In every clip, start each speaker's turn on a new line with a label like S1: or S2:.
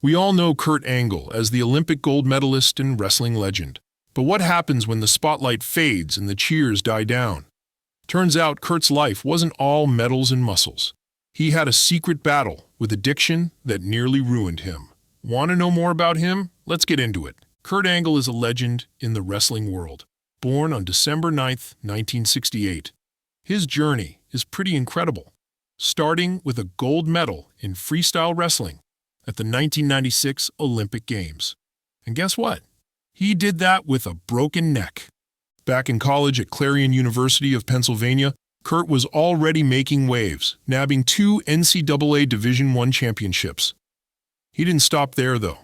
S1: We all know Kurt Angle as the Olympic gold medalist and wrestling legend. But what happens when the spotlight fades and the cheers die down? Turns out Kurt's life wasn't all medals and muscles. He had a secret battle with addiction that nearly ruined him. Want to know more about him? Let's get into it. Kurt Angle is a legend in the wrestling world. Born on December 9th, 1968. His journey is pretty incredible, starting with a gold medal in freestyle wrestling at the 1996 Olympic Games. And guess what? He did that with a broken neck. Back in college at Clarion University of Pennsylvania, Kurt was already making waves, nabbing 2 NCAA Division I championships. He didn't stop there, though.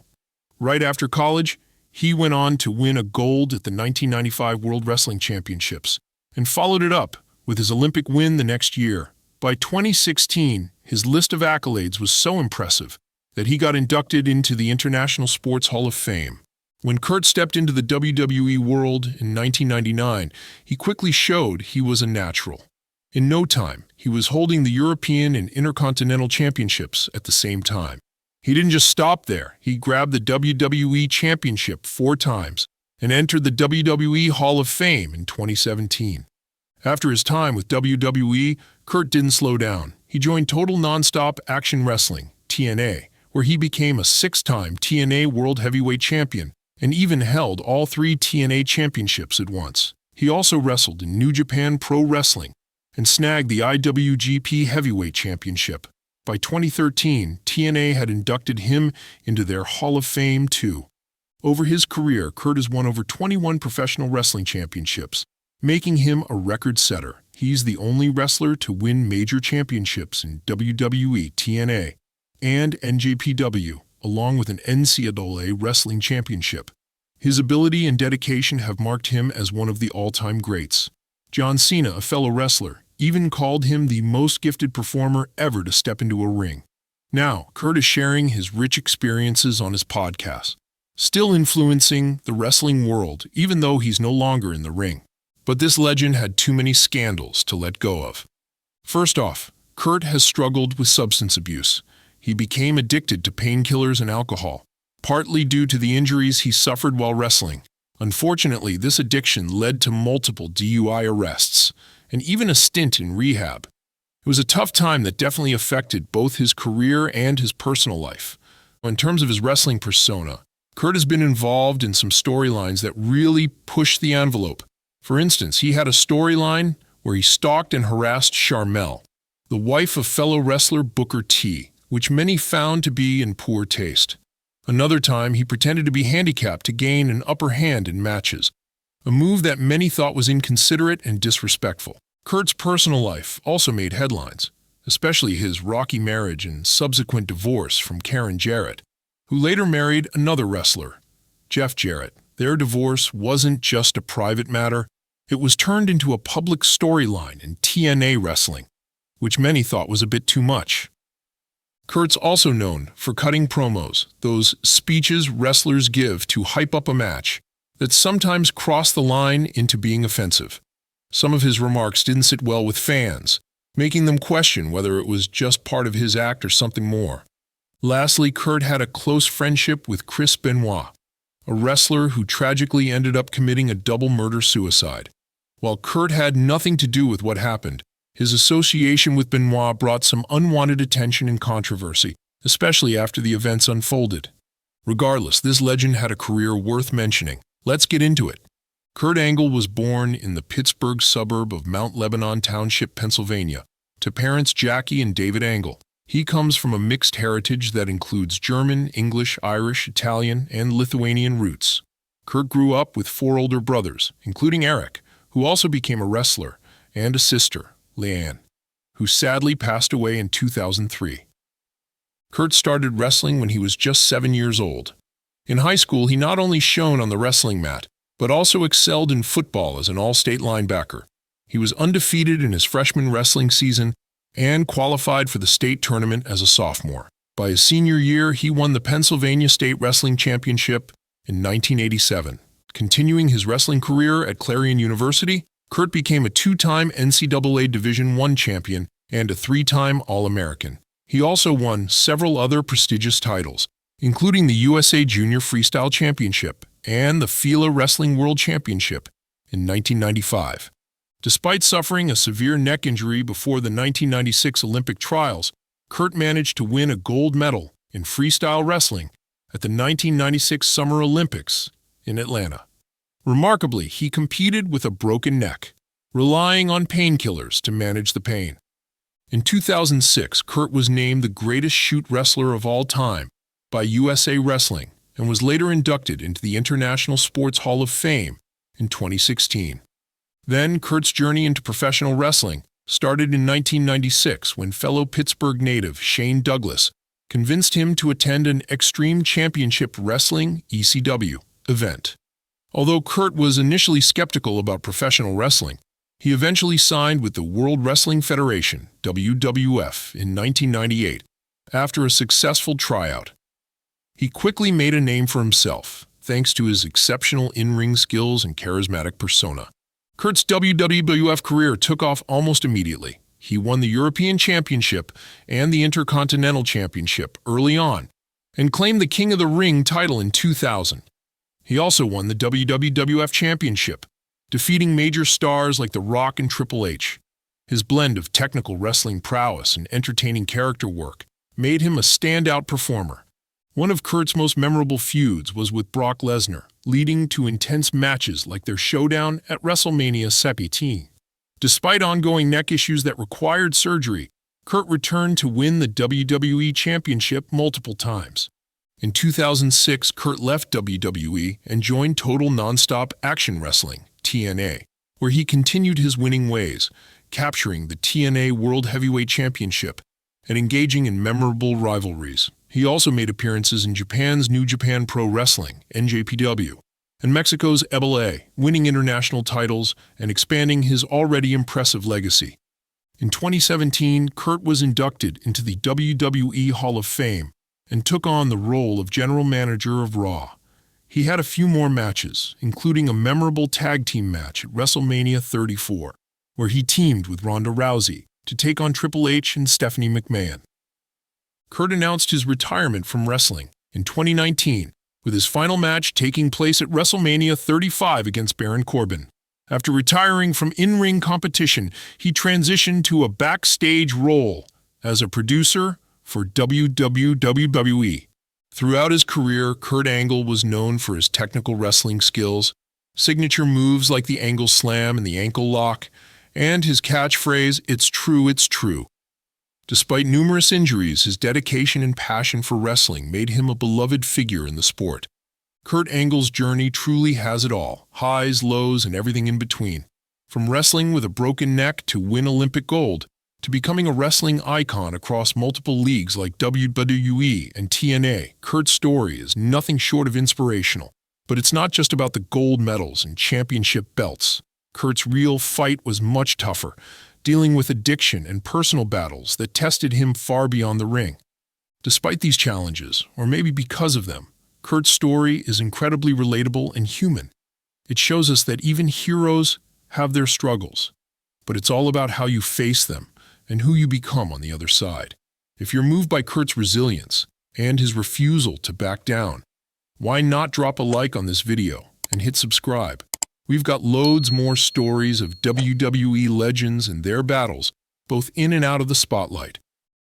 S1: Right after college, he went on to win a gold at the 1995 World Wrestling Championships and followed it up with his Olympic win the next year. By 2016, his list of accolades was so impressive that he got inducted into the International Sports Hall of Fame. When Kurt stepped into the WWE world in 1999, he quickly showed he was a natural. In no time, he was holding the European and Intercontinental Championships at the same time. He didn't just stop there. He grabbed the WWE Championship 4 times and entered the WWE Hall of Fame in 2017. After his time with WWE, Kurt didn't slow down. He joined Total Nonstop Action Wrestling, TNA, where he became a 6-time TNA World Heavyweight Champion and even held all 3 TNA championships at once. He also wrestled in New Japan Pro Wrestling and snagged the IWGP Heavyweight Championship. By 2013, TNA had inducted him into their Hall of Fame too. Over his career, Kurt has won over 21 professional wrestling championships, making him a record setter. He's the only wrestler to win major championships in WWE, TNA, and NJPW, along with an NCAA Wrestling Championship. His ability and dedication have marked him as one of the all-time greats. John Cena, a fellow wrestler, even called him the most gifted performer ever to step into a ring. Now, Kurt is sharing his rich experiences on his podcast, still influencing the wrestling world even though he's no longer in the ring. But this legend had too many scandals to let go of. First off, Kurt has struggled with substance abuse. He became addicted to painkillers and alcohol, partly due to the injuries he suffered while wrestling. Unfortunately, this addiction led to multiple DUI arrests and even a stint in rehab. It was a tough time that definitely affected both his career and his personal life. In terms of his wrestling persona, Kurt has been involved in some storylines that really pushed the envelope. For instance, he had a storyline where he stalked and harassed Sharmell, the wife of fellow wrestler Booker T, which many found to be in poor taste. Another time, he pretended to be handicapped to gain an upper hand in matches, a move that many thought was inconsiderate and disrespectful. Kurt's personal life also made headlines, especially his rocky marriage and subsequent divorce from Karen Jarrett, who later married another wrestler, Jeff Jarrett. Their divorce wasn't just a private matter, it was turned into a public storyline in TNA wrestling, which many thought was a bit too much. Kurt's also known for cutting promos, those speeches wrestlers give to hype up a match, that sometimes cross the line into being offensive. Some of his remarks didn't sit well with fans, making them question whether it was just part of his act or something more. Lastly, Kurt had a close friendship with Chris Benoit, a wrestler who tragically ended up committing a double murder-suicide. While Kurt had nothing to do with what happened, his association with Benoit brought some unwanted attention and controversy, especially after the events unfolded. Regardless, this legend had a career worth mentioning. Let's get into it. Kurt Angle was born in the Pittsburgh suburb of Mount Lebanon Township, Pennsylvania, to parents Jackie and David Angle. He comes from a mixed heritage that includes German, English, Irish, Italian, and Lithuanian roots. Kurt grew up with 4 older brothers, including Eric, who also became a wrestler, and a sister, Leanne, who sadly passed away in 2003. Kurt started wrestling when he was just 7 years old. In high school, he not only shone on the wrestling mat, but also excelled in football as an all-state linebacker. He was undefeated in his freshman wrestling season and qualified for the state tournament as a sophomore. By his senior year, he won the Pennsylvania State Wrestling Championship in 1987. Continuing his wrestling career at Clarion University, Kurt became a 2-time NCAA Division I champion and a 3-time All-American. He also won several other prestigious titles, including the USA Junior Freestyle Championship and the FILA Wrestling World Championship in 1995. Despite suffering a severe neck injury before the 1996 Olympic trials, Kurt managed to win a gold medal in freestyle wrestling at the 1996 Summer Olympics in Atlanta. Remarkably, he competed with a broken neck, relying on painkillers to manage the pain. In 2006, Kurt was named the greatest shoot wrestler of all time by USA Wrestling and was later inducted into the International Sports Hall of Fame in 2016. Then, Kurt's journey into professional wrestling started in 1996 when fellow Pittsburgh native Shane Douglas convinced him to attend an Extreme Championship Wrestling (ECW) event. Although Kurt was initially skeptical about professional wrestling, he eventually signed with the World Wrestling Federation (WWF) in 1998 after a successful tryout. He quickly made a name for himself, thanks to his exceptional in-ring skills and charismatic persona. Kurt's WWF career took off almost immediately. He won the European Championship and the Intercontinental Championship early on and claimed the King of the Ring title in 2000. He also won the WWF Championship, defeating major stars like The Rock and Triple H. His blend of technical wrestling prowess and entertaining character work made him a standout performer. One of Kurt's most memorable feuds was with Brock Lesnar, leading to intense matches like their showdown at WrestleMania 17. Despite ongoing neck issues that required surgery, Kurt returned to win the WWE Championship multiple times. In 2006, Kurt left WWE and joined Total Nonstop Action Wrestling, TNA, where he continued his winning ways, capturing the TNA World Heavyweight Championship and engaging in memorable rivalries. He also made appearances in Japan's New Japan Pro Wrestling, NJPW, and Mexico's EBLA, winning international titles and expanding his already impressive legacy. In 2017, Kurt was inducted into the WWE Hall of Fame and took on the role of General Manager of Raw. He had a few more matches, including a memorable tag team match at WrestleMania 34, where he teamed with Ronda Rousey to take on Triple H and Stephanie McMahon. Kurt announced his retirement from wrestling in 2019, with his final match taking place at WrestleMania 35 against Baron Corbin. After retiring from in-ring competition, he transitioned to a backstage role as a producer for WWE. Throughout his career, Kurt Angle was known for his technical wrestling skills, signature moves like the angle slam and the ankle lock, and his catchphrase, "It's true, it's true." Despite numerous injuries, his dedication and passion for wrestling made him a beloved figure in the sport. Kurt Angle's journey truly has it all, highs, lows, and everything in between. From wrestling with a broken neck to win Olympic gold, to becoming a wrestling icon across multiple leagues like WWE and TNA, Kurt's story is nothing short of inspirational. But it's not just about the gold medals and championship belts. Kurt's real fight was much tougher, dealing with addiction and personal battles that tested him far beyond the ring. Despite these challenges, or maybe because of them, Kurt's story is incredibly relatable and human. It shows us that even heroes have their struggles, but it's all about how you face them and who you become on the other side. If you're moved by Kurt's resilience and his refusal to back down, why not drop a like on this video and hit subscribe? We've got loads more stories of WWE legends and their battles, both in and out of the spotlight.